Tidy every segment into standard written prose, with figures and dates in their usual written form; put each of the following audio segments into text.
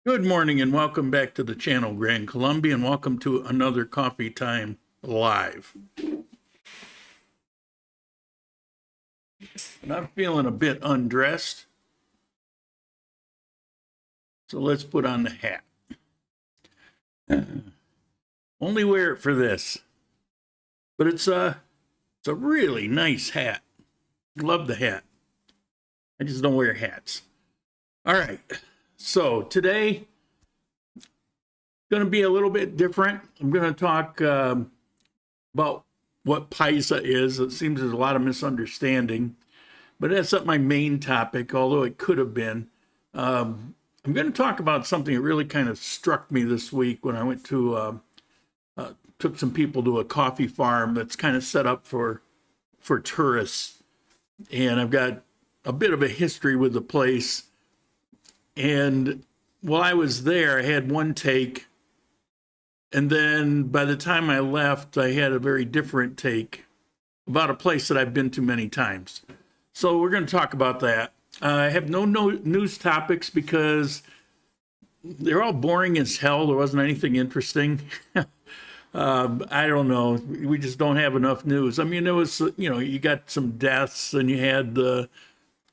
Good morning and welcome back to the channel, Grand Colombia, and welcome to another Coffee Time Live. And I'm feeling a bit undressed, so let's put on the hat. Only wear it for this, but it's a really nice hat. Love the hat. I just don't wear hats. All right. So today, going to be a little bit different. I'm going to talk about what Paisa is. It seems there's a lot of misunderstanding, but that's not my main topic, although it could have been. I'm going to talk about something that really kind of struck me this week when I went to, took some people to a coffee farm that's kind of set up for tourists. And I've got a bit of a history with the place. And while I was there, I had one take. And then by the time I left, I had a very different take about a place that I've been to many times. So we're going to talk about that. I have no news topics because they're all boring as hell. There wasn't anything interesting. I don't know. We just don't have enough news. I mean, there was, you got some deaths, and you had the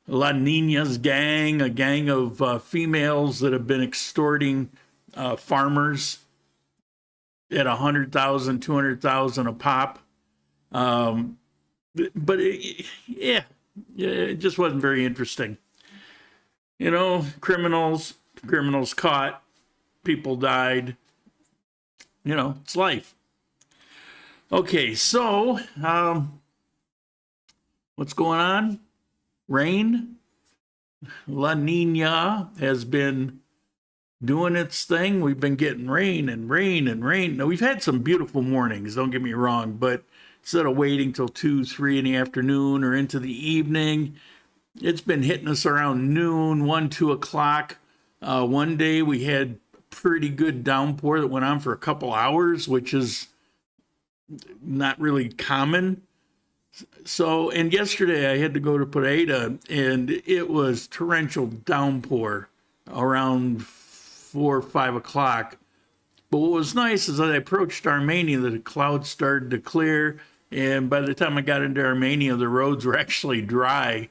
La Nina's gang, a gang of females that have been extorting farmers at 100,000, 200,000 a pop. But it just wasn't very interesting. Criminals caught, people died. It's life. Okay, so what's going on? Rain. La Nina has been doing its thing. We've been getting rain and rain and rain. Now, we've had some beautiful mornings, don't get me wrong, but instead of waiting till 2, 3 in the afternoon or into the evening, it's been hitting us around noon, 1, 2 o'clock. One day we had pretty good downpour that went on for a couple hours, which is not really common. So, and yesterday I had to go to Pareda, and it was torrential downpour around 4 or 5 o'clock. But what was nice is that I approached Armenia, the clouds started to clear, and by the time I got into Armenia, the roads were actually dry.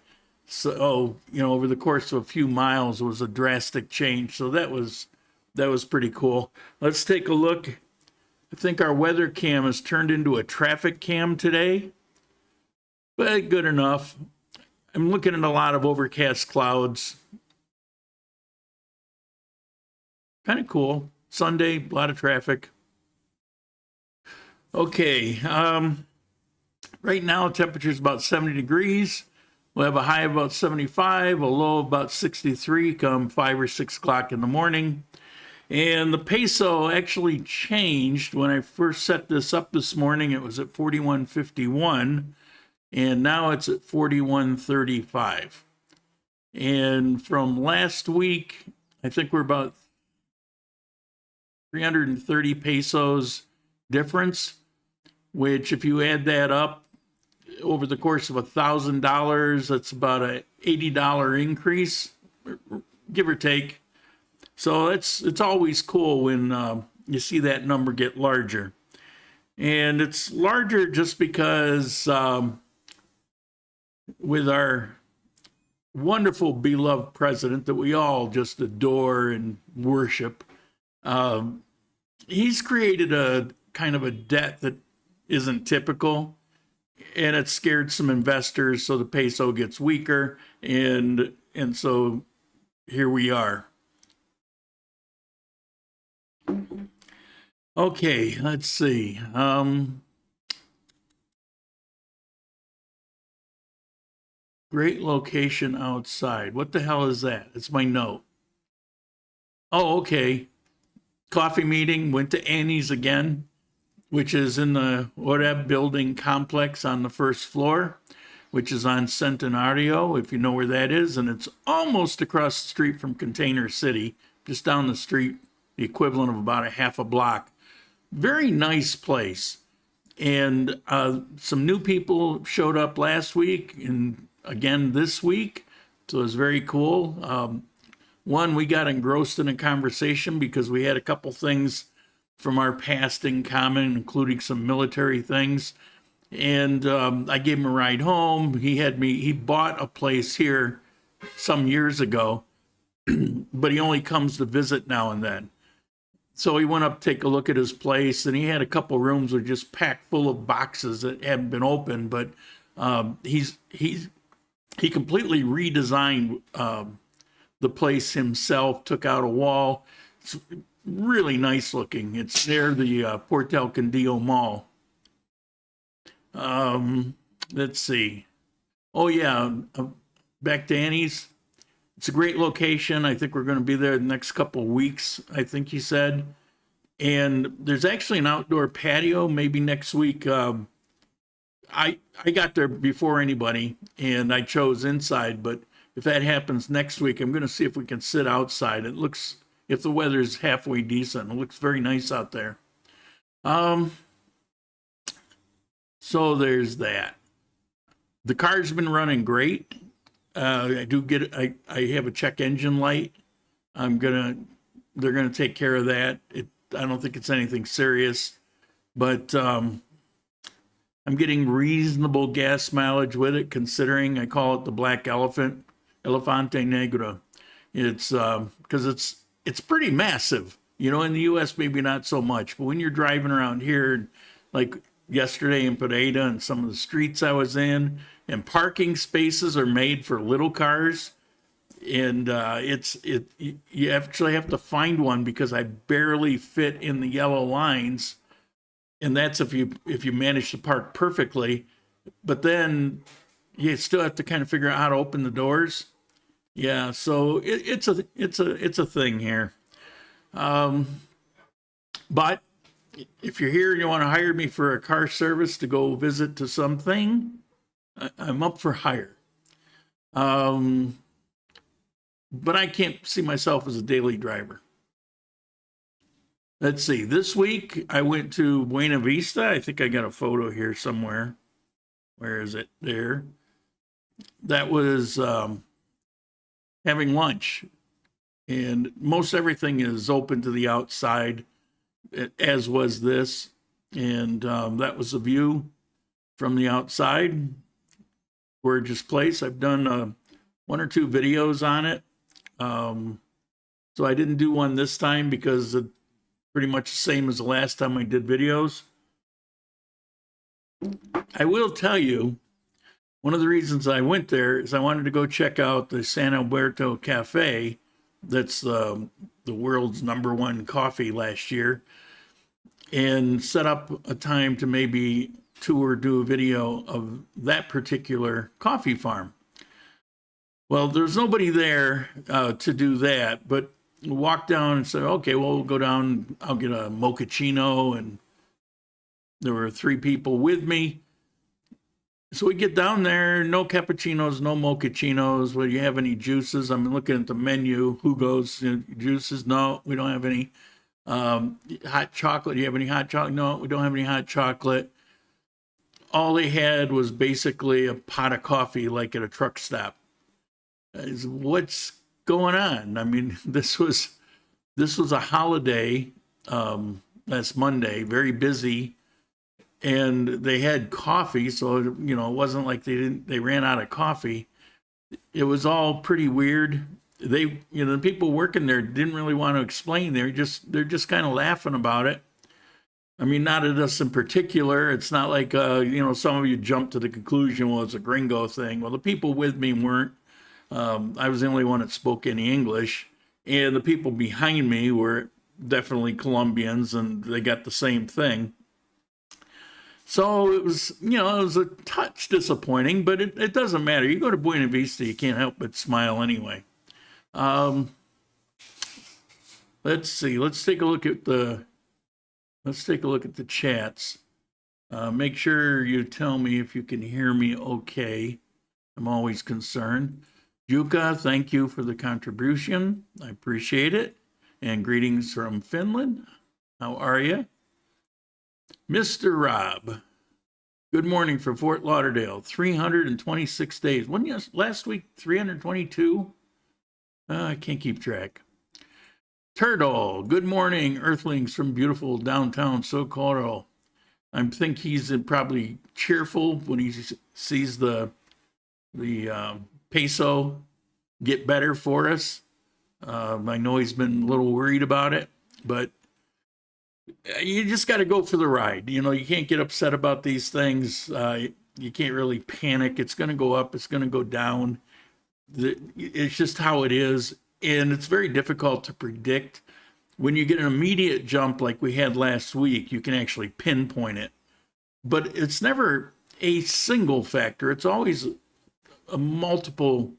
So, over the course of a few miles, it was a drastic change. So that was pretty cool. Let's take a look. I think our weather cam has turned into a traffic cam today, but good enough. I'm looking at a lot of overcast clouds. Kind of cool. Sunday, a lot of traffic. Okay, right now temperature is about 70 degrees. We'll have a high of about 75, a low of about 63 come 5 or 6 o'clock in the morning. And the peso actually changed. When I first set this up this morning, it was at 41.51, and now it's at 41.35. And from last week, I think we're about 330 pesos difference, which if you add that up over the course of $1,000, that's about a $80 increase, give or take. So it's always cool when you see that number get larger. And it's larger just because with our wonderful, beloved president that we all just adore and worship, he's created a kind of a debt that isn't typical, and it scared some investors, so the peso gets weaker, and so here we are. Okay, let's see. Great location outside. What the hell is that? It's my note. Oh, okay. Coffee meeting, went to Annie's again, which is in the Oreb building complex on the first floor, which is on Centenario, if you know where that is. And it's almost across the street from Container City, just down the street, the equivalent of about a half a block. Very nice place. And some new people showed up last week and again this week. So it was very cool. One, we got engrossed in a conversation because we had a couple things from our past in common, including some military things. And I gave him a ride home. He bought a place here some years ago, but he only comes to visit now and then. So he went up to take a look at his place, and he had a couple rooms that were just packed full of boxes that hadn't been opened. But he completely redesigned the place himself, took out a wall. It's really nice looking. It's near the Portal Condillo Mall. Let's see. Oh yeah, back to Annie's. It's a great location. I think we're going to be there the next couple of weeks, I think he said. And there's actually an outdoor patio maybe next week. I got there before anybody, and I chose inside. But if that happens next week, I'm going to see if we can sit outside. It looks, if the weather is halfway decent, it looks very nice out there. So there's that. The car's been running great. I have a check engine light. They're gonna take care of that. I don't think it's anything serious, but I'm getting reasonable gas mileage with it, considering I call it the black elephant, Elefante Negro. It's because it's pretty massive. You know, in the U.S. maybe not so much, but when you're driving around here, like yesterday in Pineda and some of the streets I was in, and parking spaces are made for little cars, and you actually have to find one because I barely fit in the yellow lines, and that's if you manage to park perfectly, but then you still have to kind of figure out how to open the doors. Yeah, so it's a thing here, but if you're here and you want to hire me for a car service to go visit to something, I'm up for hire. But I can't see myself as a daily driver. Let's see. This week I went to Buena Vista. I think I got a photo here somewhere. Where is it? There. That was having lunch. And most everything is open to the outside, as was this. And that was the view from the outside. Gorgeous place. I've done 1 or 2 videos on it. So I didn't do one this time because it's pretty much the same as the last time I did videos. I will tell you, one of the reasons I went there is I wanted to go check out the San Alberto Cafe. That's the world's #1 coffee last year, and set up a time to maybe tour, do a video of that particular coffee farm. Well, there's nobody there to do that, but walked down and said, okay, well, we'll go down, I'll get a mochaccino, and there were 3 people with me. So we get down there, no cappuccinos, no mochachinos. Well, do you have any juices? I'm looking at the menu. Who goes, juices? No, we don't have any. Hot chocolate, do you have any hot chocolate? No, we don't have any hot chocolate. All they had was basically a pot of coffee, like at a truck stop. What's going on? I mean, this was a holiday last Monday, very busy, and they had coffee, so you know, it wasn't like they ran out of coffee. It was all pretty weird. The people working there didn't really want to explain. They're just kind of laughing about it. I mean, not at us in particular. It's not like, some of you jump to the conclusion, well, it's a gringo thing. Well, the people with me weren't. I was the only one that spoke any English. And the people behind me were definitely Colombians, and they got the same thing. So it was, it was a touch disappointing, but it doesn't matter. You go to Buena Vista, you can't help but smile anyway. Let's see. Let's take a look at the chats. Make sure you tell me if you can hear me okay. I'm always concerned. Juka, thank you for the contribution. I appreciate it. And greetings from Finland. How are you? Mr. Rob, good morning from Fort Lauderdale. 326 days. Wasn't you last week 322? I can't keep track. Turtle, good morning, Earthlings from beautiful downtown Socorro. I think he's probably cheerful when he sees the peso get better for us. I know he's been a little worried about it, but you just got to go for the ride. You know, you can't get upset about these things. You can't really panic. It's going to go up. It's going to go down. It's just how it is. And it's very difficult to predict. When you get an immediate jump like we had last week, you can actually pinpoint it. But it's never a single factor. It's always a multiple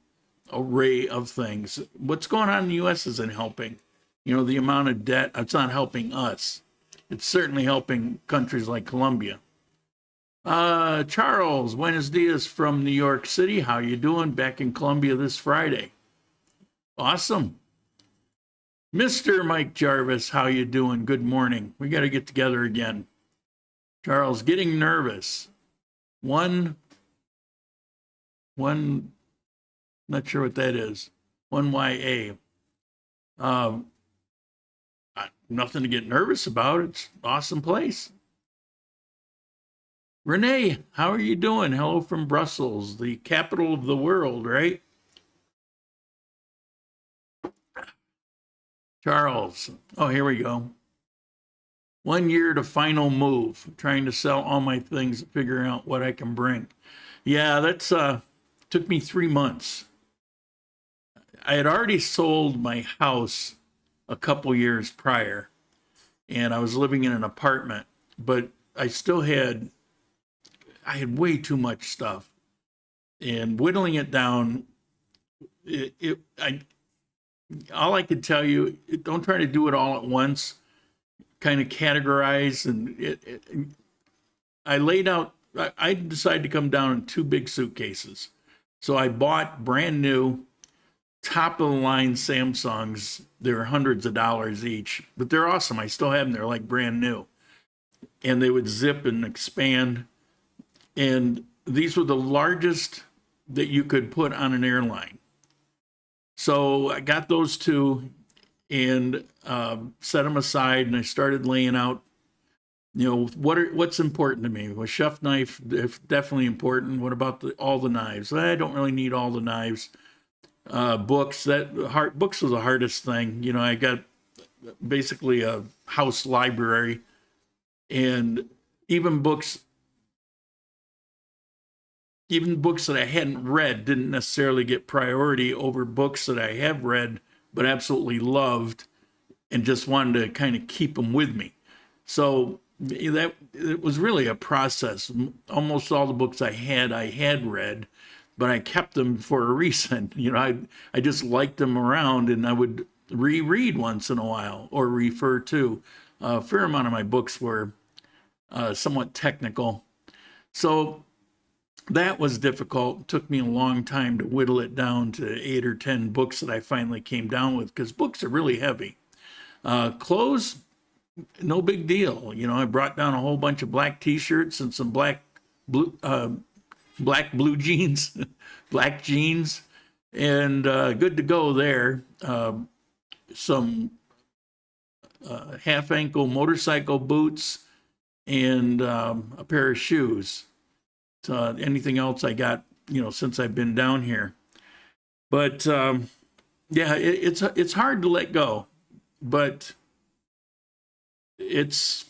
array of things. What's going on in the U.S. isn't helping. You know, the amount of debt, it's not helping us. It's certainly helping countries like Colombia. Charles, buenos dias from New York City. How you doing? Back in Colombia this Friday. Awesome. Mr. Mike Jarvis, how you doing? Good morning. We got to get together again. Charles, getting nervous. One, not sure what that is. 1YA. Nothing to get nervous about. It's an awesome place. Renee, how are you doing? Hello from Brussels, the capital of the world, right? Charles, oh, here we go. 1 year to final move, trying to sell all my things, figuring out what I can bring. Yeah, that's took me 3 months. I had already sold my house a couple years prior, and I was living in an apartment, but I still had way too much stuff, and whittling it down, all I could tell you, don't try to do it all at once. Kind of categorize, and I laid out. I decided to come down in 2 big suitcases, so I bought brand new, top of the line Samsungs. They're hundreds of dollars each, but they're awesome. I still have them. They're like brand new, and they would zip and expand. And these were the largest that you could put on an airline. So I got those 2 and set them aside, and I started laying out, you know, what's important to me. Well, chef knife, definitely important. What about all the knives? I don't really need all the knives. Books, books was the hardest thing. You know, I got basically a house library, and even books that I hadn't read didn't necessarily get priority over books that I have read but absolutely loved and just wanted to kind of keep them with me. So it was really a process. Almost all the books I had read, but I kept them for a reason. You know, I just liked them around, and I would reread once in a while or refer to. A fair amount of my books were somewhat technical. So that was difficult. It took me a long time to whittle it down to 8 or 10 books that I finally came down with, because books are really heavy. Clothes, no big deal. You know, I brought down a whole bunch of black t-shirts and some black blue jeans, black jeans, and good to go there. Some half ankle motorcycle boots and a pair of shoes. Anything else I got, you know, since I've been down here. But yeah, it's hard to let go, but it's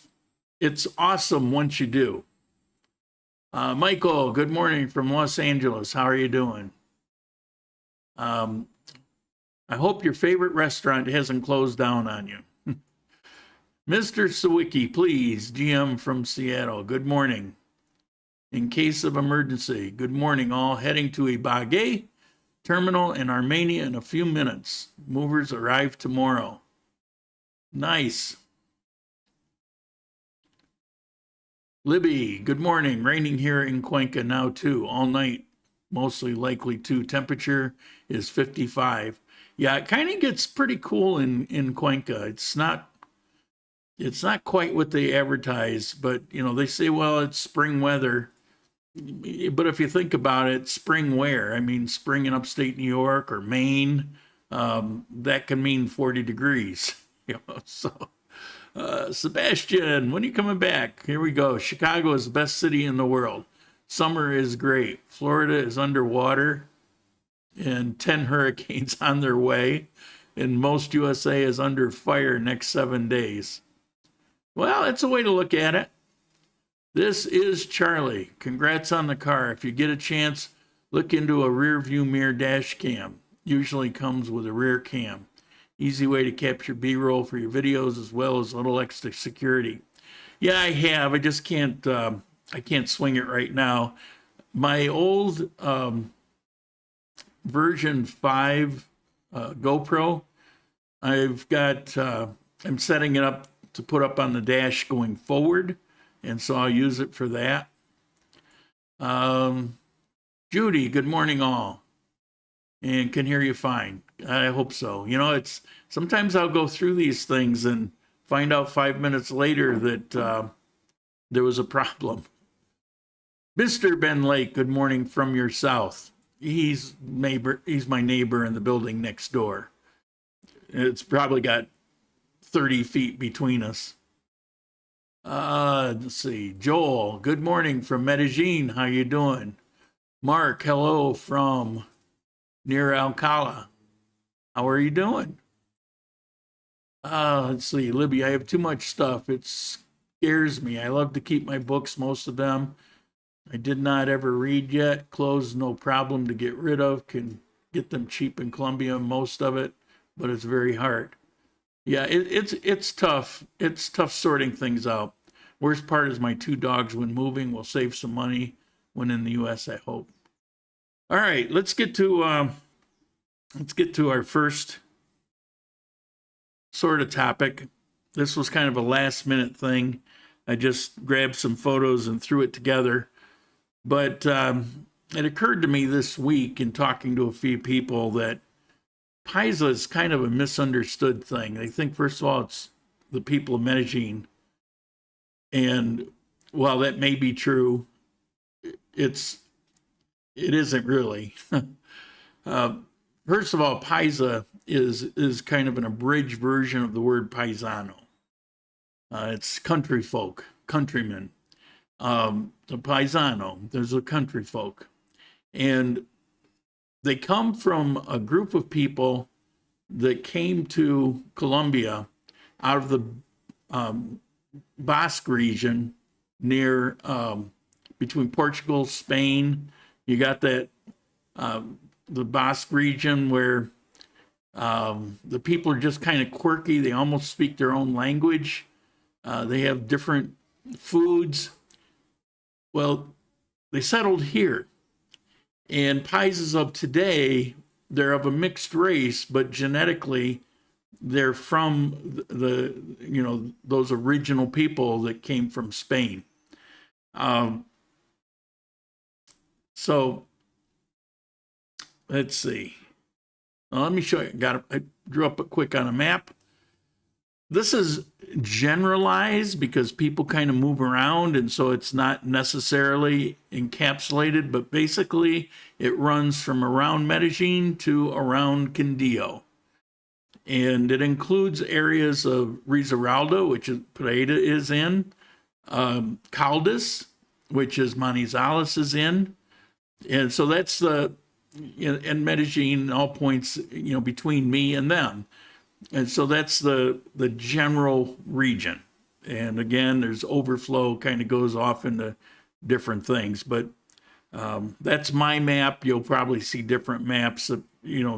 awesome once you do. Michael, good morning from Los Angeles. How are you doing? I hope your favorite restaurant hasn't closed down on you. Mr. Sawicki, please, GM from Seattle. Good morning. In case of emergency, good morning all. Heading to a Bagay terminal in Armenia in a few minutes. Movers arrive tomorrow. Nice. Libby, good morning. Raining here in Cuenca now too. All night, mostly likely to. Temperature is 55. Yeah, it kind of gets pretty cool in Cuenca. It's not quite what they advertise, but you know, they say, well, it's spring weather. But if you think about it, spring where? I mean, spring in upstate New York or Maine, that can mean 40 degrees. So Sebastian, when are you coming back? Here we go. Chicago is the best city in the world. Summer is great. Florida is underwater and 10 hurricanes on their way. And most USA is under fire next 7 days. Well, that's a way to look at it. This is Charlie. Congrats on the car. If you get a chance, look into a rear view mirror dash cam. Usually comes with a rear cam. Easy way to capture B-roll for your videos as well as a little extra security. Yeah, I have. I just can't. I can't swing it right now. My old version 5 GoPro, I've got. I'm setting it up to put up on the dash going forward, and so I'll use it for that. Judy, good morning all, and can hear you fine. I hope so. It's sometimes I'll go through these things and find out 5 minutes later that there was a problem. Mr. Ben Lake, good morning from your south. He's my neighbor in the building next door. It's probably got 30 feet between us. Let's see. Joel, good morning from Medellin. How you doing? Mark, hello from near Alcala. How are you doing? Let's see. Libby, I have too much stuff. It scares me. I love to keep my books, most of them. I did not ever read yet. Clothes, no problem to get rid of. Can get them cheap in Colombia, most of it, but it's very hard. Yeah, it's tough. It's tough sorting things out. Worst part is my 2 dogs when moving will save some money when in the U.S., I hope. All right, let's get to our first sort of topic. This was kind of a last minute thing. I just grabbed some photos and threw it together. But it occurred to me this week in talking to a few people that Paisa is kind of a misunderstood thing. They think, first of all, it's the people of Medellin. And while that may be true, it isn't really. First of all, Paisa is kind of an abridged version of the word paisano. It's country folk, countrymen. The paisano, there's a country folk. And they come from a group of people that came to Colombia out of the Basque region near between Portugal, Spain. You got that the Basque region where the people are just kind of quirky. They almost speak their own language. They have different foods. Well, they settled here. And Paisas of today, they're of a mixed race, but genetically, they're from those original people that came from Spain. So let's see. Now, let me show you. I drew up it quick on a map. This is generalized because people kind of move around, and so it's not necessarily encapsulated, but basically it runs from around Medellin to around Quindío. And it includes areas of Risaralda, which is Pereira is in, Caldas, which is Manizales is in. And so that's and Medellin, all points, between me and them. And so that's the general region. And again, there's overflow, kind of goes off into different things. But that's my map. You'll probably see different maps that,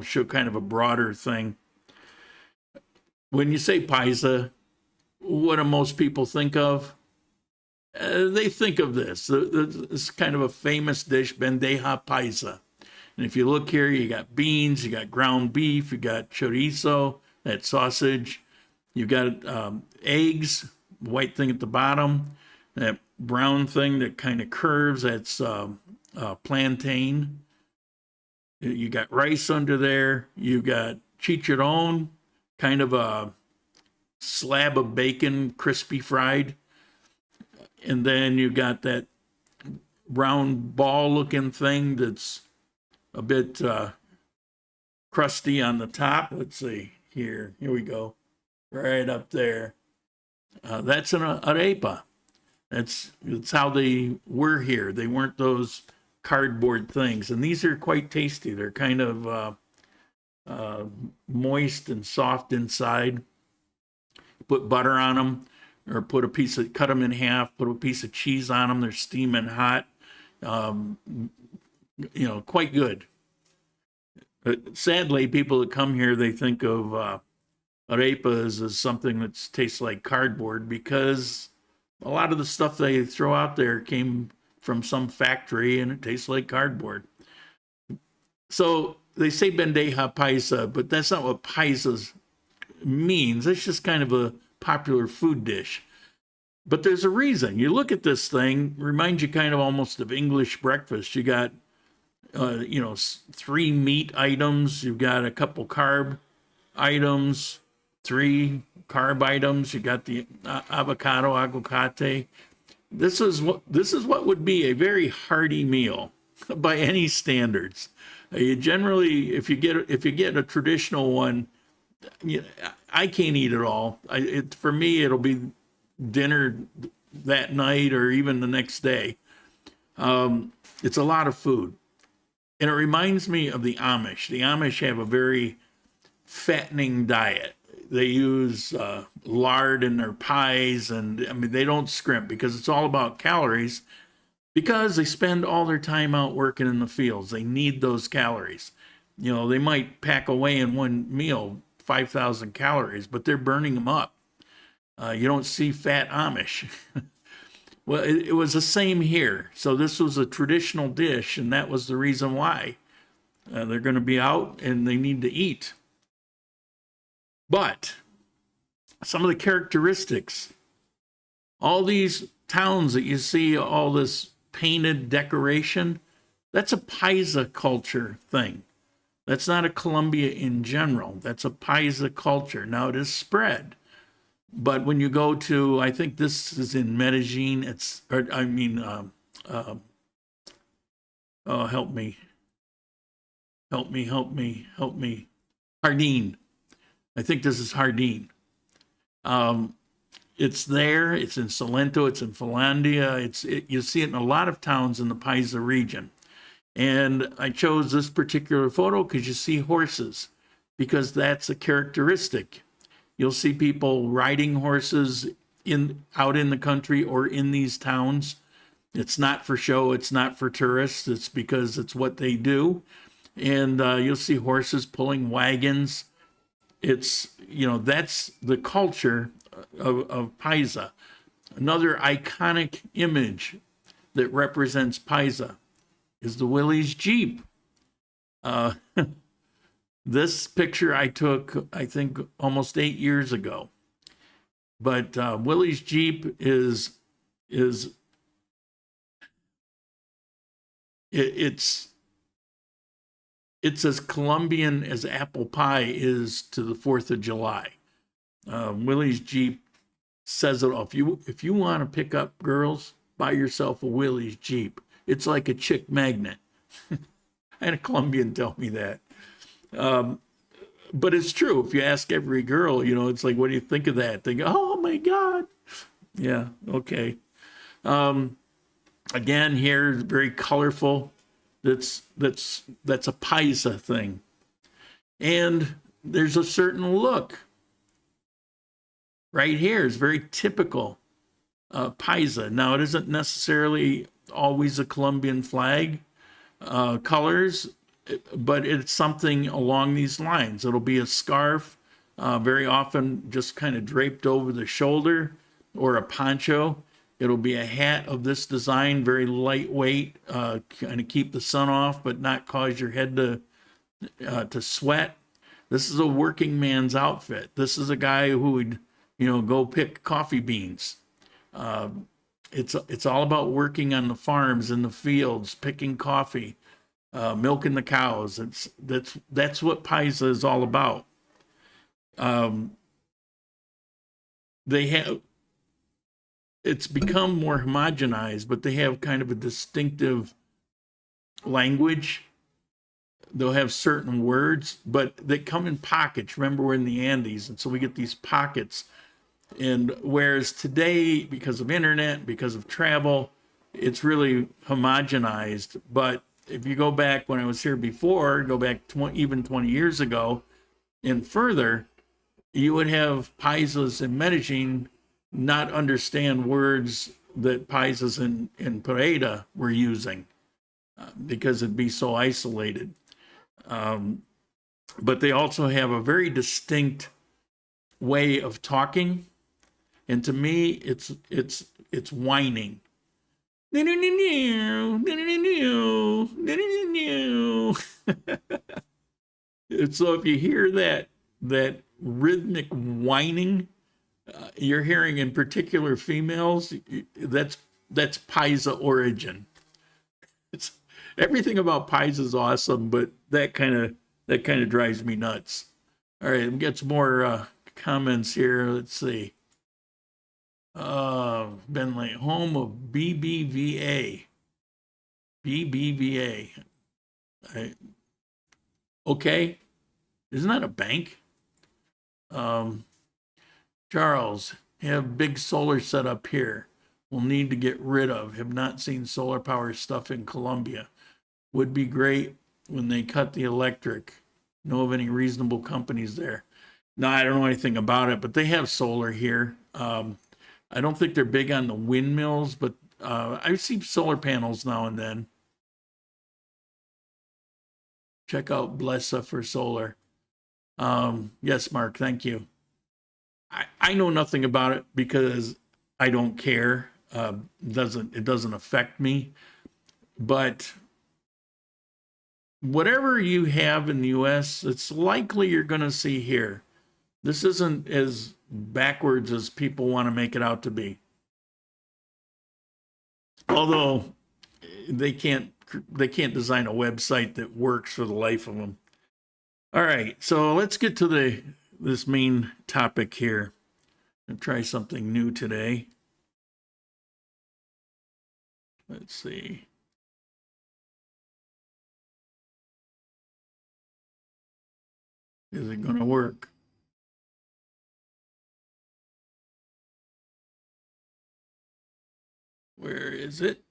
show kind of a broader thing. When you say Paisa, what do most people think of? They think of this. It's kind of a famous dish, bandeja paisa. And if you look here, you got beans, you got ground beef, you got chorizo, that sausage. You've got eggs, white thing at the bottom. That brown thing that kind of curves, that's plantain. You got rice under there. You got chicharron, kind of a slab of bacon, crispy fried. And then you got that round ball looking thing that's a bit crusty on the top. Let's see here. Here we go. Right up there. That's an arepa. That's how they were here. They weren't those cardboard things. And these are quite tasty. They're kind of moist and soft inside. Put butter on them, or cut them in half, put a piece of cheese on them. They're steaming hot. Quite good. But sadly, people that come here, they think of arepas as something that tastes like cardboard, because a lot of the stuff they throw out there came from some factory and it tastes like cardboard. So they say bandeja paisa, but that's not what paisa means. It's just kind of a popular food dish. But there's a reason. You look at this thing, reminds you kind of almost of English breakfast. You got 3 meat items. You've got a couple carb items, 3 carb items. You got the avocado, aguacate. This is what would be a very hearty meal by any standards. You generally, if you get a traditional one, I can't eat it all. For me, it'll be dinner that night or even the next day. It's a lot of food. And it reminds me of the Amish. The Amish have a very fattening diet. They use lard in their pies, and they don't scrimp because it's all about calories, because they spend all their time out working in the fields. They need those calories. They might pack away in one meal 5,000 calories, but they're burning them up. You don't see fat Amish. Well, it was the same here. So this was a traditional dish, and that was the reason why. They're going to be out and they need to eat. But some of the characteristics, all these towns that you see, all this painted decoration, that's a Paisa culture thing. That's not a Colombia in general. That's a Paisa culture. Now it is spread. But when you go to, I think this is in Medellin, help me. Jardín. I think this is Jardín. It's there, it's in Salento, it's in Finlandia, you see it in a lot of towns in the Paisa region. And I chose this particular photo because you see horses, because that's a characteristic. You'll see people riding horses out in the country or in these towns. It's not for show, it's not for tourists, it's because it's what they do. And you'll see horses pulling wagons. It's, that's the culture of Paisa. Another iconic image that represents Paisa is the Willys Jeep. This picture I took, I think, almost 8 years ago. But Willys Jeep it's as Colombian as apple pie is to the 4th of July. Willys Jeep says it all. If you want to pick up girls, buy yourself a Willys Jeep. It's like a chick magnet. I had a Colombian tell me that. But it's true. If you ask every girl, it's like, what do you think of that? They go, oh my God. Yeah, okay. Again, here, very colorful. That's a Paisa thing. And there's a certain look. Right here is very typical Paisa. Now, it isn't necessarily always a Colombian flag colors, but it's something along these lines. It'll be a scarf, very often just kind of draped over the shoulder, or a poncho. It'll be a hat of this design, very lightweight, kind of keep the sun off, but not cause your head to sweat. This is a working man's outfit. This is a guy who would, go pick coffee beans. It's all about working on the farms, in the fields, picking coffee, milking the cows. That's what Paisa is all about. It's become more homogenized, but they have kind of a distinctive language. they'll have certain words, but they come in pockets. Remember, we're in the Andes, and so we get these pockets. And whereas today, because of internet, because of travel, it's really homogenized. But if you go back when I was here before, go back even 20 years ago and further, you would have paisas in Medellin not understand words that paisas in Pereira were using because it'd be so isolated. But they also have a very distinct way of talking, and to me, it's whining. And so if you hear that rhythmic whining, you're hearing in particular females, that's Paisa origin. Everything about Paisa is awesome, but that kind of drives me nuts. All right, let's get some more comments here. Let's see. Bentley, home of BBVA. BBVA. Okay. Isn't that a bank? Charles, have big solar setup here. We'll need to get rid of. Have not seen solar power stuff in Colombia. Would be great when they cut the electric. Know of any reasonable companies there? No, I don't know anything about it, but they have solar here. I don't think they're big on the windmills, but I see solar panels now and then. Check out Blessa for solar. Yes, Mark, thank you. I know nothing about it because I don't care. It doesn't affect me. But whatever you have in the US, it's likely you're going to see here. This isn't as backwards as people want to make it out to be. Although they can't design a website that works for the life of them. All right, so let's get to this main topic here. I'll try something new today. Let's see. Is it going to work? Where is it?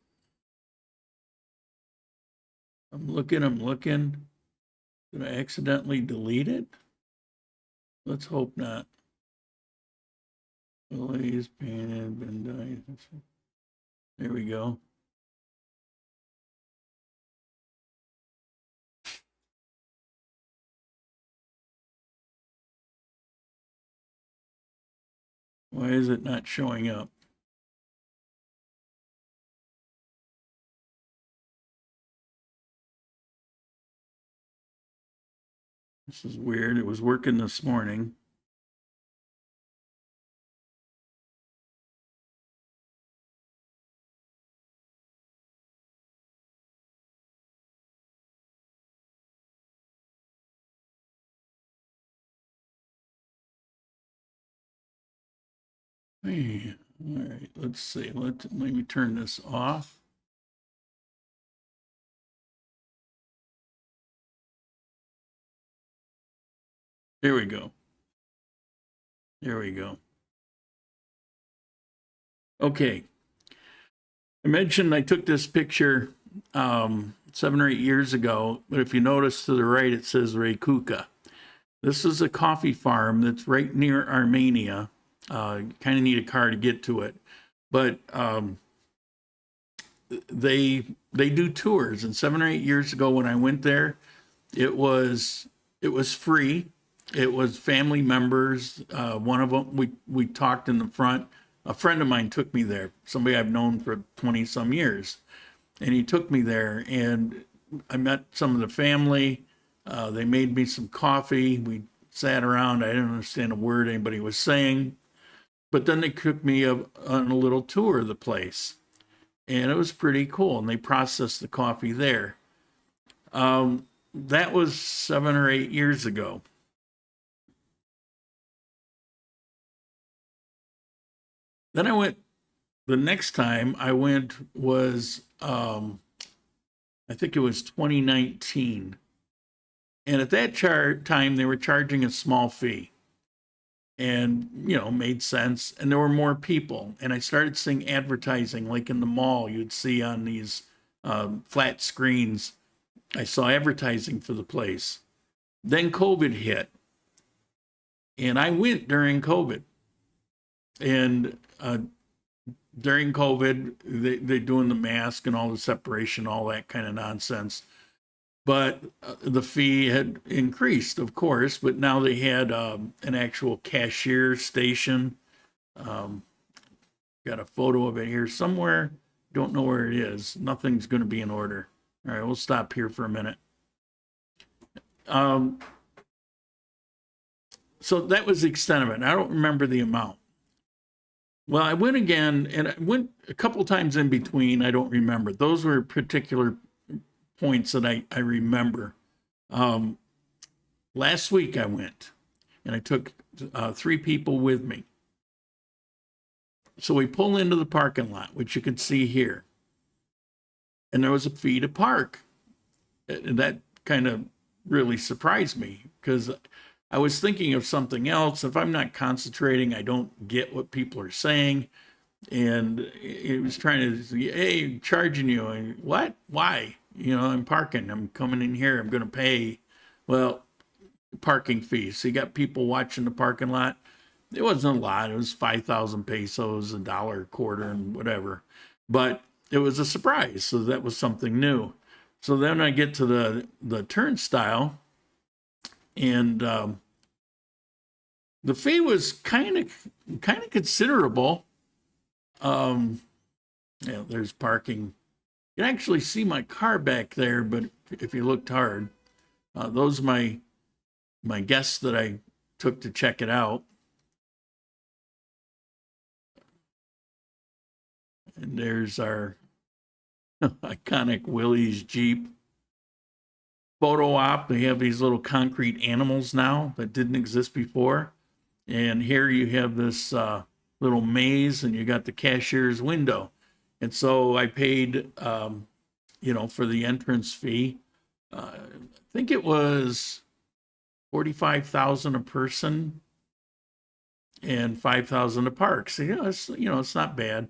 I'm looking. Did I accidentally delete it? Let's hope not. Fillets, painted, been done. There we go. Why is it not showing up? This is weird. It was working this morning. Hey, all right, let's see. Let me turn this off. There we go. There we go. Okay. I mentioned I took this picture 7 or 8 years ago, but if you notice to the right, it says Rekuka. This is a coffee farm that's right near Armenia. Kind of need a car to get to it, but they do tours. And 7 or 8 years ago, when I went there, it was free. It was family members. One of them, we talked in the front. A friend of mine took me there, somebody I've known for 20 some years. And he took me there, and I met some of the family. They made me some coffee. We sat around. I didn't understand a word anybody was saying. But then they took me on a little tour of the place. And it was pretty cool. And they processed the coffee there. That was 7 or 8 years ago. Then I went, the next time I went was, I think it was 2019. And at that time, they were charging a small fee. And, made sense. And there were more people. And I started seeing advertising, like in the mall, you'd see on these flat screens. I saw advertising for the place. Then COVID hit. And I went during COVID. And during COVID, they're doing the mask and all the separation, all that kind of nonsense. But the fee had increased, of course, but now they had an actual cashier station. Got a photo of it here somewhere. Don't know where it is. Nothing's going to be in order. All right, we'll stop here for a minute. So that was the extent of it. I don't remember the amount. Well, I went again, and I went a couple times in between. I don't remember. Those were particular points that I remember. Last week I went, and I took 3 people with me. So we pull into the parking lot, which you can see here. And there was a fee to park. And that kind of really surprised me, because I was thinking of something else. If I'm not concentrating, I don't get what people are saying. And it was trying to say, hey, charging you. And what? Why? I'm parking. I'm coming in here. I'm going to pay. Well, parking fees. So you got people watching the parking lot. It wasn't a lot. It was 5,000 pesos, $1 a quarter, and whatever. But it was a surprise. So that was something new. So then I get to the turnstile, and the fee was kind of considerable. Yeah, there's parking. You can actually see my car back there, but if you looked hard, those are my guests that I took to check it out. And there's our iconic Willys Jeep photo op. They have these little concrete animals now that didn't exist before. And here you have this little maze, and you got the cashier's window. And so I paid, for the entrance fee. I think it was 45,000 a person and 5,000 a park. So it's not bad.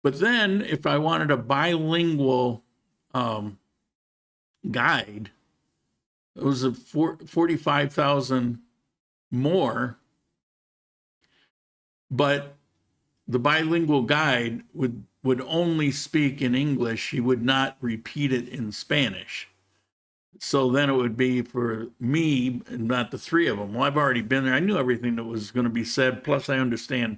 But then if I wanted a bilingual guide, it was a 45,000 more. But the bilingual guide would only speak in English. He would not repeat it in Spanish. So then it would be for me and not the 3 of them. Well, I've already been there. I knew everything that was going to be said. Plus, I understand,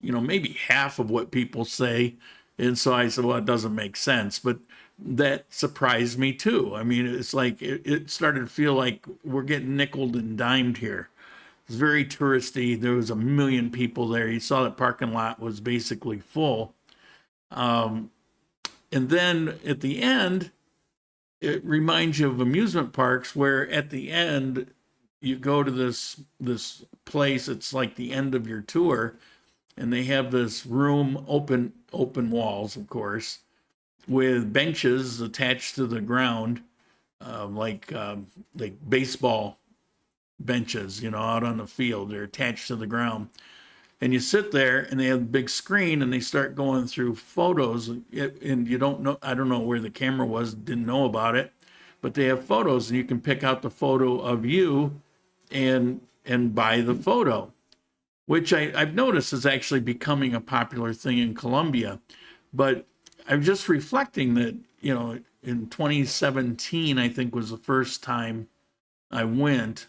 maybe half of what people say. And so I said, well, it doesn't make sense. But that surprised me too. I mean, it's like it started to feel like we're getting nickeled and dimed here. It's very touristy. There was 1 million people there. You saw the parking lot was basically full. And then at the end, it reminds you of amusement parks, where at the end you go to this place. It's like the end of your tour, and they have this room, open walls, of course, with benches attached to the ground, like baseball benches, out on the field. They're attached to the ground. And you sit there, and they have a big screen, and they start going through photos. And you don't know, I don't know where the camera was, didn't know about it, but they have photos, and you can pick out the photo of you and buy the photo, which I've noticed is actually becoming a popular thing in Colombia. But I'm just reflecting that, in 2017, I think was the first time I went.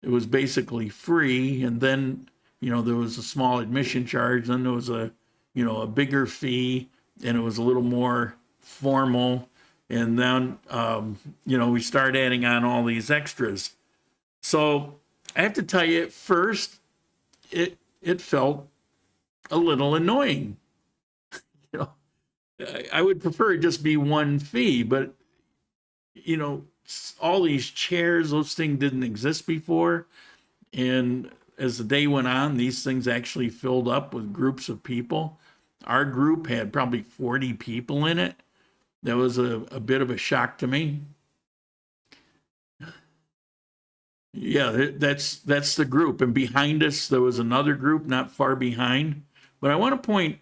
It was basically free, and then there was a small admission charge. Then there was a bigger fee, and it was a little more formal. And then we start adding on all these extras. So I have to tell you, at first it felt a little annoying. I would prefer it just be one fee, but all these chairs, those things didn't exist before. And as the day went on, these things actually filled up with groups of people. Our group had probably 40 people in it. That was a bit of a shock to me. Yeah, that's the group. And behind us, there was another group not far behind. But I want to point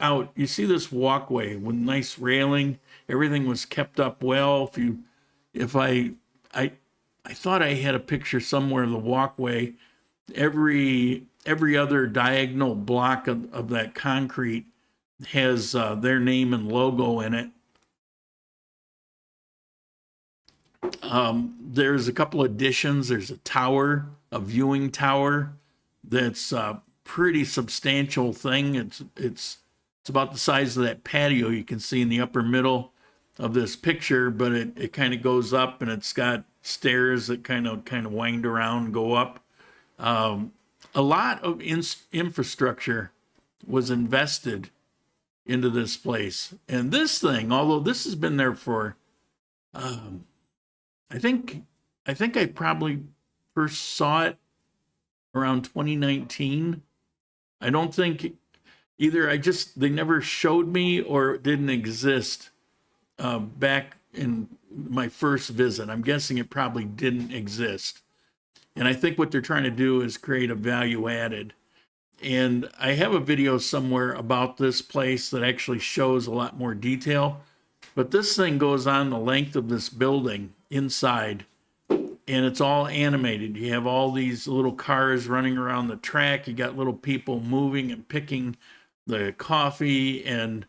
out, you see this walkway with nice railing. Everything was kept up well. If I thought I had a picture somewhere of the walkway. Every other diagonal block of that concrete has their name and logo in it. There's a couple additions. There's a tower, a viewing tower that's a pretty substantial thing. It's about the size of that patio you can see in the upper middle of this picture, but it kind of goes up, and it's got stairs that kind of wind around and go up. A lot of infrastructure was invested into this place. And this thing, although this has been there for, I think I probably first saw it around 2019. I don't think either they never showed me or it didn't exist back in my first visit. I'm guessing it probably didn't exist. And I think what they're trying to do is create a value added. And I have a video somewhere about this place that actually shows a lot more detail. But this thing goes on the length of this building inside, and it's all animated. You have all these little cars running around the track. You got little people moving and picking the coffee, and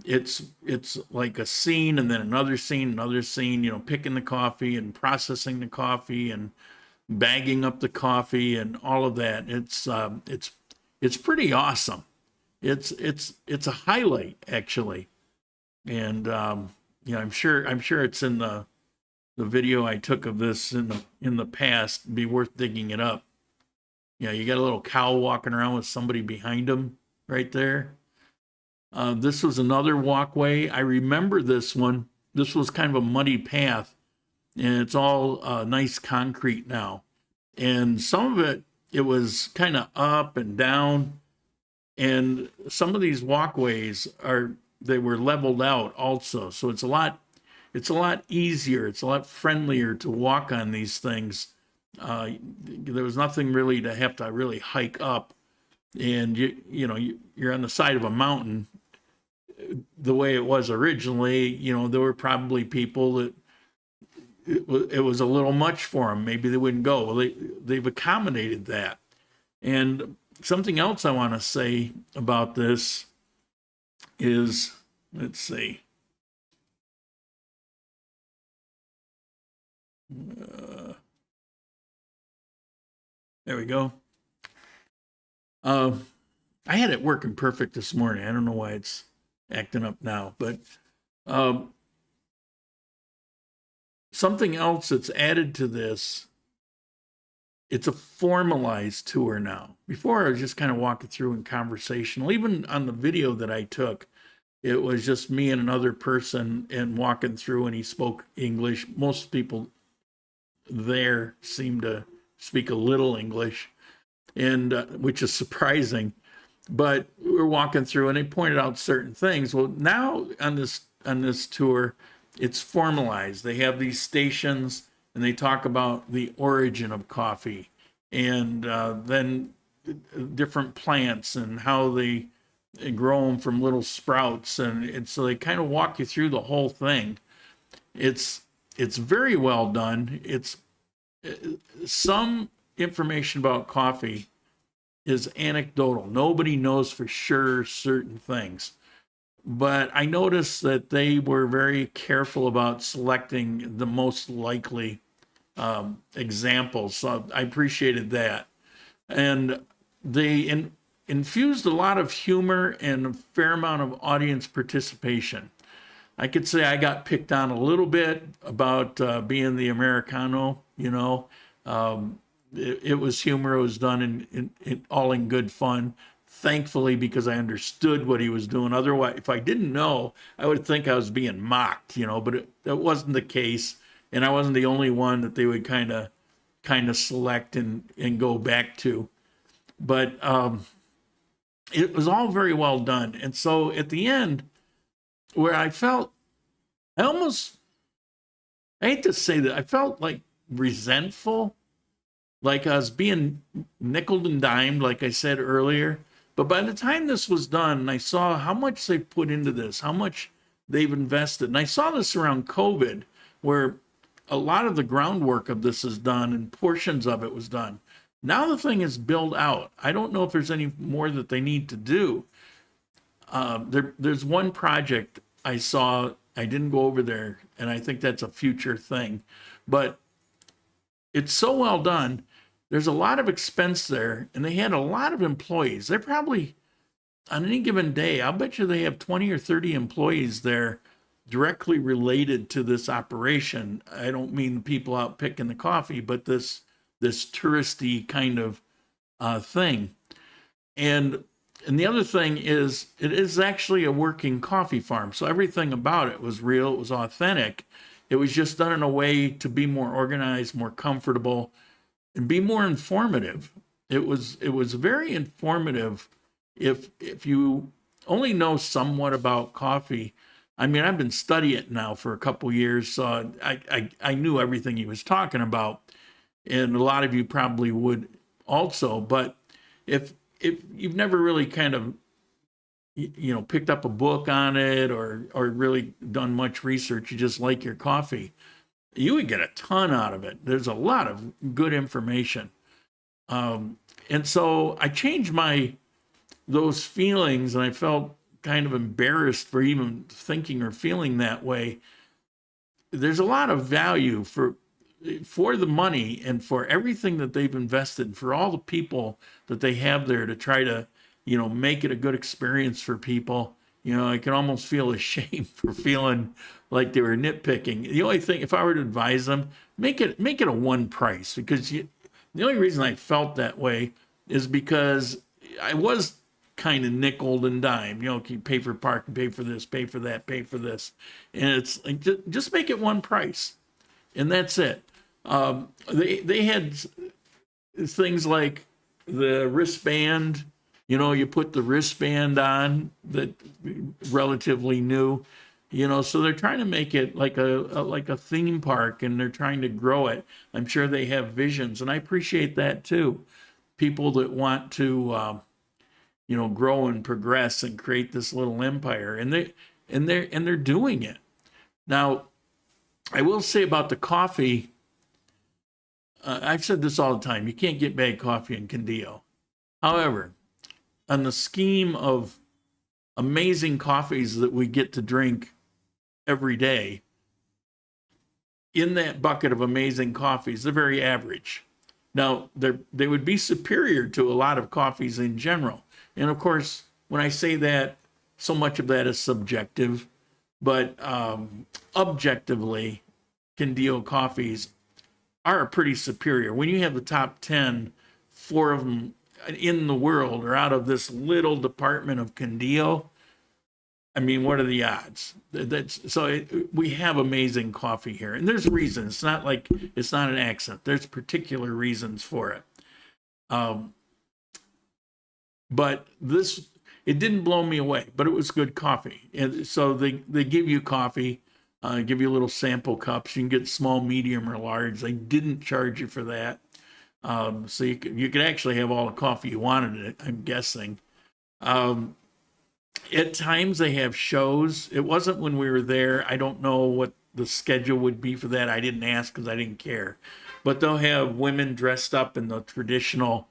it's like a scene and then another scene, you know, picking the coffee and processing the coffee and bagging up the coffee and all of that. It's pretty awesome. It's a highlight actually. And yeah, I'm sure it's in the video I took of this in the past. It'd be worth digging it up. Yeah, you got a little cow walking around with somebody behind him right there. This was another walkway. I remember this one. This was kind of a muddy path, and it's all nice concrete now. And some of it was kind of up and down. And some of these walkways they were leveled out also. So it's a lot easier. It's a lot friendlier to walk on these things. There was nothing really to have to really hike up. And you're on the side of a mountain the way it was originally. You know, there were probably people that it was a little much for them. Maybe they wouldn't go. Well, they've accommodated that. And something else I want to say about this is, let's see. There we go. I had it working perfect this morning. I don't know why it's acting up now, but something else that's added to this, it's a formalized tour now. Before I was just kind of walking through and conversational. Even on the video that I took, it was just me and another person and walking through, and he spoke English. Most people there seem to speak a little English, and which is surprising. But we're walking through, and they pointed out certain things. Well, now on this tour, it's formalized. They have these stations, and they talk about the origin of coffee, and then different plants and how they grow them from little sprouts, and so they kind of walk you through the whole thing. It's very well done. It's some information about coffee is anecdotal. Nobody knows for sure certain things. But I noticed that they were very careful about selecting the most likely examples. So I appreciated that. And they infused a lot of humor and a fair amount of audience participation. I could say I got picked on a little bit about being the Americano, you know. It was humor. It was done all in good fun. Thankfully, because I understood what he was doing. Otherwise, if I didn't know, I would think I was being mocked, you know. But that wasn't the case, and I wasn't the only one that they would kind of select and go back to. But it was all very well done. And so at the end, where I hate to say that, I felt like resentful like I was being nickeled and dimed, like I said earlier. But by the time this was done, and I saw how much they've put into this, how much they've invested, and I saw this around COVID, where a lot of the groundwork of this is done and portions of it was done. Now the thing is built out. I don't know if there's any more that they need to do. There's one project I saw, I didn't go over there, and I think that's a future thing, but it's so well done. There's a lot of expense there, and they had a lot of employees. They're probably, on any given day, I'll bet you they have 20 or 30 employees there directly related to this operation. I don't mean the people out picking the coffee, but this touristy kind of thing. And the other thing is, it is actually a working coffee farm. So everything about it was real, it was authentic. It was just done in a way to be more organized, more comfortable, and be more informative. It was very informative. If you only know somewhat about coffee, I mean, I've been studying it now for a couple years, so I knew everything he was talking about, and a lot of you probably would also. But if you've never really kind of, picked up a book on it or really done much research, you just like your coffee, you would get a ton out of it. There's a lot of good information. And so I changed those feelings, and I felt kind of embarrassed for even thinking or feeling that way. There's a lot of value for the money and for everything that they've invested, for all the people that they have there to try to, make it a good experience for people. I can almost feel ashamed for feeling like they were nitpicking. The only thing, if I were to advise them, make it a one price, because the only reason I felt that way is because I was kind of nickeled and dimed. Can you pay for parking, pay for this, pay for that, pay for this, and it's like, just make it one price, and that's it. They had things like the wristband. You put the wristband on, that relatively new, so they're trying to make it like a theme park, and they're trying to grow it. I'm sure they have visions, and I appreciate that too. People that want to, grow and progress and create this little empire, and they're doing it. Now, I will say about the coffee, I've said this all the time, you can't get bad coffee in Condillo. However, on the scheme of amazing coffees that we get to drink every day, in that bucket of amazing coffees, they're very average. Now, they would be superior to a lot of coffees in general. And of course, when I say that, so much of that is subjective, but objectively, Condillo coffees are pretty superior. When you have the top 10, 4 of them in the world are out of this little department of Condillo, I mean, what are the odds? We have amazing coffee here, and there's reasons. It's not like it's not an accident. There's particular reasons for it. But it didn't blow me away, but it was good coffee. And so they give you coffee, give you little sample cups. You can get small, medium, or large. They didn't charge you for that. So you could actually have all the coffee you wanted, I'm guessing. At times they have shows. It wasn't when we were there. I don't know what the schedule would be for that. I didn't ask because I didn't care. But they'll have women dressed up in the traditional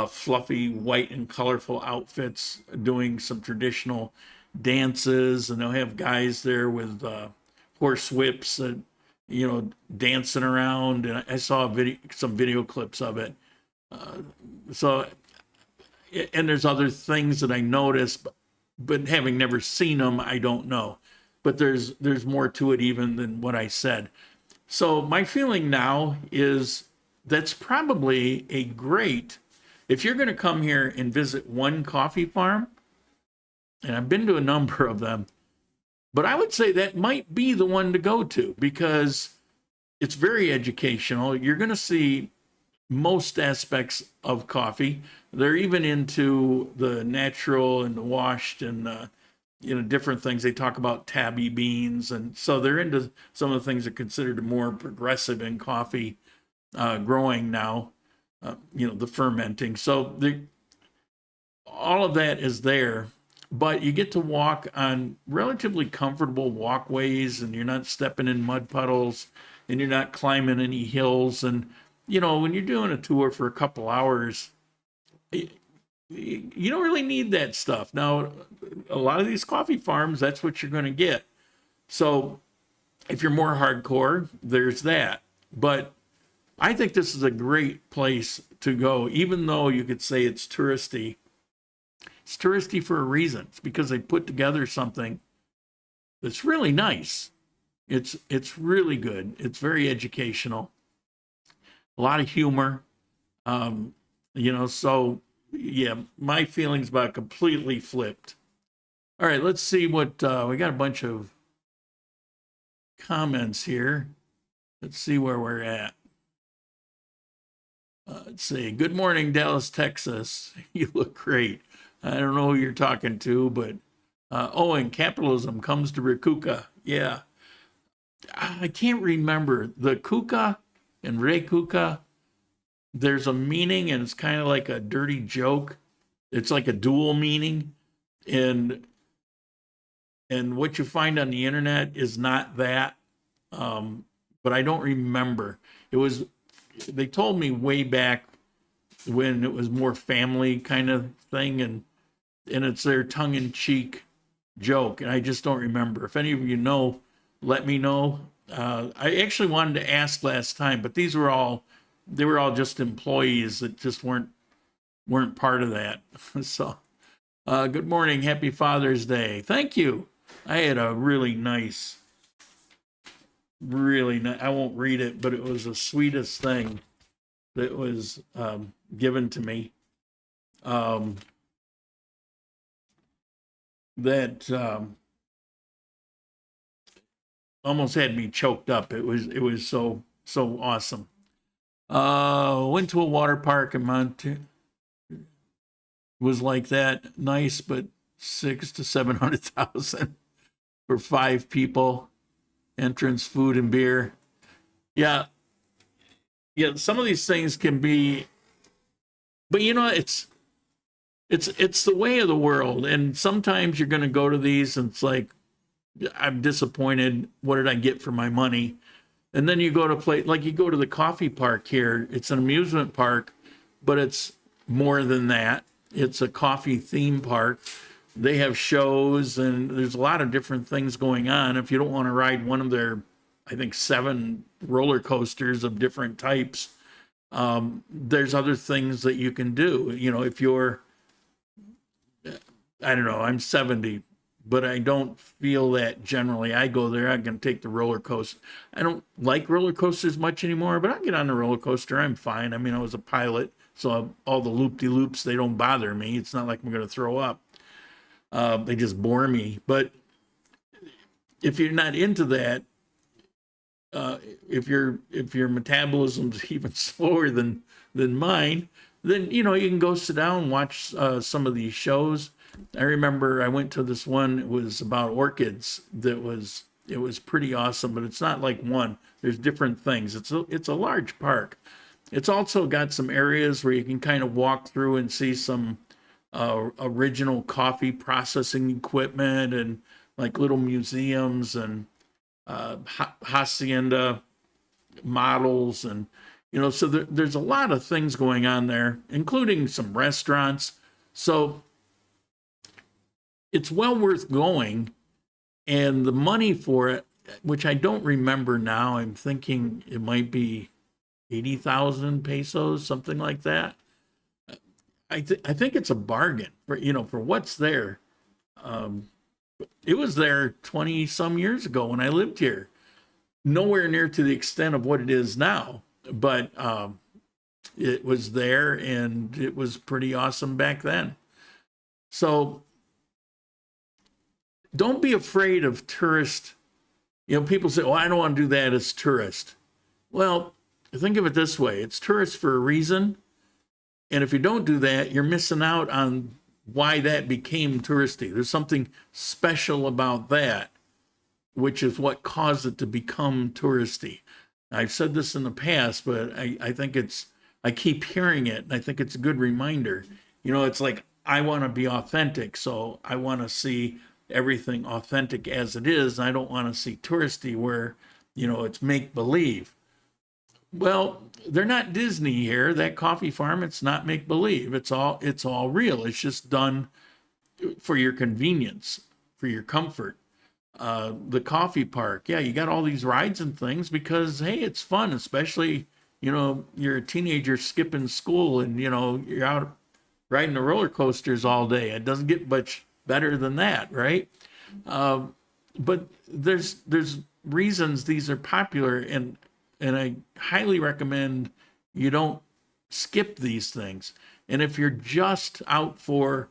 fluffy white and colorful outfits doing some traditional dances, and they'll have guys there with horse whips and dancing around. And I saw some video clips of it. And there's other things that I noticed, but having never seen them, I don't know. But there's more to it even than what I said. So my feeling now is that's probably a great, if you're going to come here and visit one coffee farm, and I've been to a number of them, but I would say that might be the one to go to, because it's very educational. You're going to see most aspects of coffee. They're even into the natural and the washed and different things. They talk about tabby beans, and so they're into some of the things that are considered more progressive in coffee growing now. the fermenting. So all of that is there, but you get to walk on relatively comfortable walkways, and you're not stepping in mud puddles, and you're not climbing any hills. And, when you're doing a tour for a couple hours, you don't really need that stuff. Now, a lot of these coffee farms, that's what you're going to get. So if you're more hardcore, there's that. But I think this is a great place to go, even though you could say it's touristy. It's touristy for a reason. It's because they put together something that's really nice. It's really good. It's very educational. A lot of humor. So yeah, my feelings about it completely flipped. All right, let's see what we got. A bunch of comments here. Let's see where we're at. Let's see. Good morning, Dallas, Texas. You look great. I don't know who you're talking to, but and capitalism comes to Rikuka. Yeah. I can't remember. The kuka and Rekuka, there's a meaning, and it's kind of like a dirty joke. It's like a dual meaning. And what you find on the internet is not that. But I don't remember. They told me way back when it was more family kind of thing, and it's their tongue-in-cheek joke, and I just don't remember. If any of you know, let me know. I actually wanted to ask last time, but they were all just employees that just weren't part of that. So, good morning, happy Father's Day. Thank you. I had a really nice, I won't read it, but it was the sweetest thing that was given to me. That almost had me choked up. It was so awesome. Went to a water park in Montana. Was like that, nice, but 600,000 to 700,000 for 5 people. Entrance, food, and beer. Yeah. Some of these things can be, but it's the way of the world. And sometimes you're going to go to these, and it's like, I'm disappointed. What did I get for my money? And then you go to you go to the coffee park here. It's an amusement park, but it's more than that. It's a coffee theme park. They have shows, and there's a lot of different things going on. If you don't want to ride one of their, I think, 7 roller coasters of different types, there's other things that you can do. If you're, I don't know, I'm 70, but I don't feel that generally. I go there, I can take the roller coaster. I don't like roller coasters much anymore, but I get on the roller coaster, I'm fine. I mean, I was a pilot, so all the loop-de-loops, they don't bother me. It's not like I'm going to throw up. They just bore me. But if you're not into that, if your metabolism's even slower than mine, then you can go sit down and watch some of these shows. I remember I went to this one. It was about orchids. It was pretty awesome, but it's not like one. There's different things. It's a large park. It's also got some areas where you can kind of walk through and see some original coffee processing equipment, and like little museums, and hacienda models, and so there's a lot of things going on there, including some restaurants. So it's well worth going, and the money for it, which I don't remember now, I'm thinking it might be 80,000 pesos, something like that. I think it's a bargain for what's there. It was there 20 some years ago when I lived here. Nowhere near to the extent of what it is now, but it was there, and it was pretty awesome back then. So don't be afraid of tourist. People say, "Oh, I don't want to do that as tourist." Well, think of it this way: it's tourist for a reason. And if you don't do that, you're missing out on why that became touristy. There's something special about that, which is what caused it to become touristy. I've said this in the past, but I think it's I keep hearing it, and I think it's a good reminder. You know, it's like I want to be authentic, so I want to see everything authentic as it is. I don't want to see touristy where, you know, it's make believe. Well, they're not Disney here. That coffee farm, it's not make believe. It's all real. It's just done for your convenience, for your comfort. The coffee park, yeah, you got all these rides and things because hey, it's fun, especially, you know, you're a teenager skipping school and you know you're out riding the roller coasters all day. It doesn't get much better than that, right? But there's reasons these are popular, and I highly recommend you don't skip these things. And if you're just out for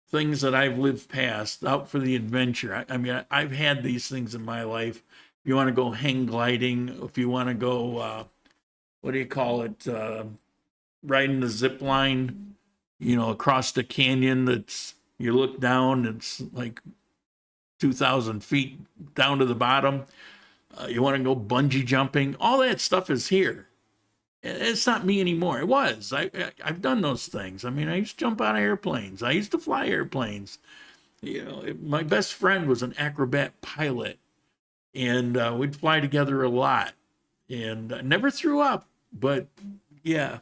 things that I've lived past, out for the adventure, I mean, I've had these things in my life. If you want to go hang gliding, if you want to go, what do you call it, riding the zip line, you know, across the canyon that's, you look down, it's like 2,000 feet down to the bottom. You want to go bungee jumping, all that stuff is here. It's not me anymore. It was. I've done those things. I mean, I used to jump out of airplanes. I used to fly airplanes. You know, my best friend was an acrobat pilot, and we'd fly together a lot. And I never threw up, but yeah,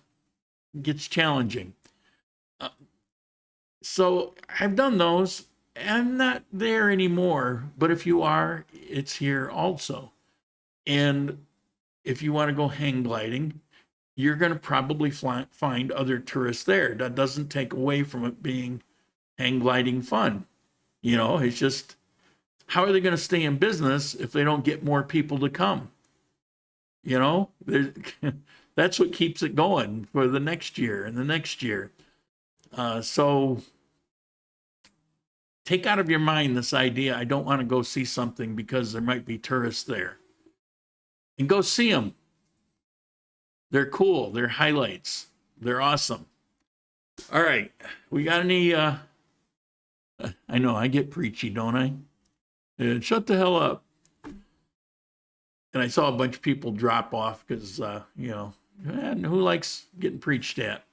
it gets challenging. So I've done those. I'm not there anymore, but if you are, it's here also. And if you want to go hang gliding, you're going to probably find other tourists there. That doesn't take away from it being hang gliding fun. You know, it's just, how are they going to stay in business if they don't get more people to come? You know, that's what keeps it going for the next year and the next year. So take out of your mind this idea, I don't want to go see something because there might be tourists there. And go see them. They're cool. They're highlights. They're awesome. All right. We got any, I know I get preachy, don't I? Shut the hell up. And I saw a bunch of people drop off because, you know, who likes getting preached at?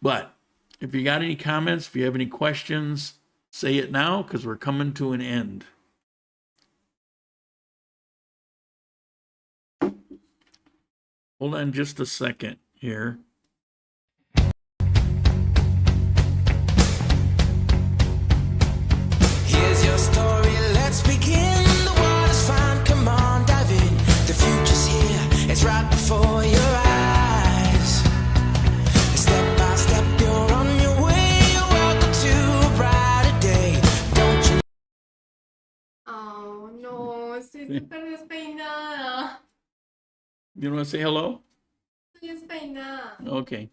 But if you got any comments, if you have any questions, say it now because we're coming to an end. Hold on just a second here. Here's your story, let's begin. The water's fine, come on, dive in. The future's here, it's right before your eyes. Step by step, you're on your way. Welcome to a brighter day. Don't you? Oh, no, estoy súper despeinada. You want to say hello? Estoy despeinada. Okay.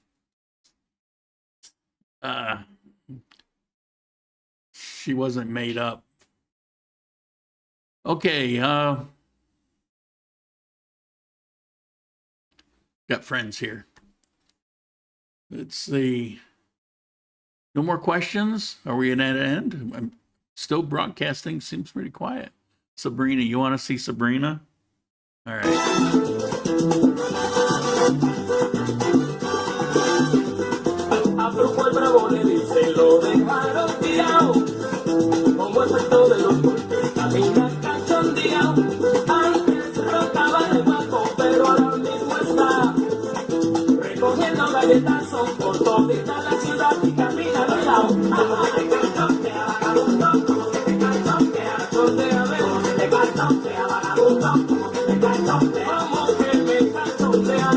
She wasn't made up. Okay, got friends here. Let's see. No more questions? Are we at an end? I'm still broadcasting. Seems pretty quiet. Sabrina, you want to see Sabrina? All right. A Brujo el bravo le dice, lo dejaron tirado, como efecto de los golpes, camina cachondeado. Antes rotaba de guapo, pero ahora mismo está recogiendo galletazos por todita la ciudad y camina de lado. Como que te cachondea, vagabundo, como que te cachondea, chondea, como que te cachondea, vagabundo, como que te cachondea, como que me cachondea,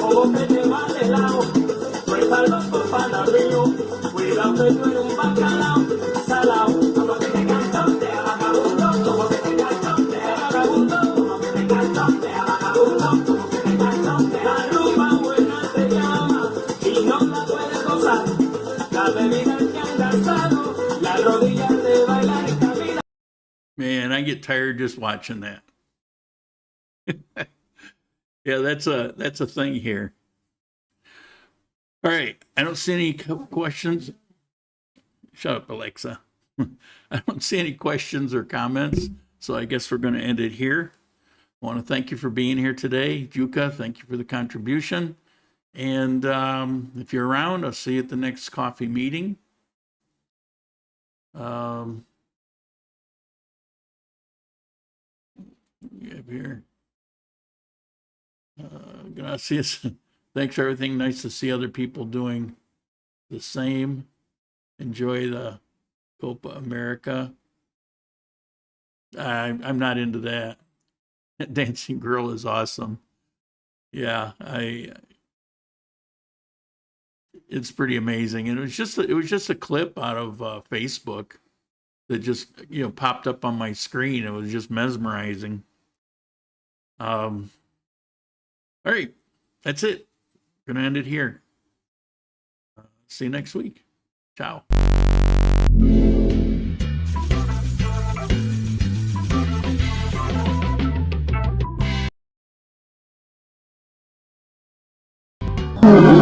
como que te va de lado. Suéltalos por panadrillo, cuidado que tú eres un bacalao, salao, como que te cachondea, vagabundo, como que te cachondea, vagabundo, como que te cachondea, vagabundo, como que te cachondea. La rumba buena te llama y no la puedes gozar, la bebida que han gastado, la rodilla de bailar y caminar. Man, I get tired just watching that. Yeah, that's a thing here. All right, I don't see any questions. Shut up, Alexa. I don't see any questions or comments, so I guess we're going to end it here. I want to thank you for being here today. Juka, thank you for the contribution. And if you're around, I'll see you at the next coffee meeting. We have here. Gracias. Thanks for everything. Nice to see other people doing the same. Enjoy the Copa America. I'm not into that. Dancing Girl is awesome. Yeah, it's pretty amazing. And it was just a clip out of Facebook that just, popped up on my screen. It was just mesmerizing. All right, that's it. Gonna end it here. See you next week. Ciao.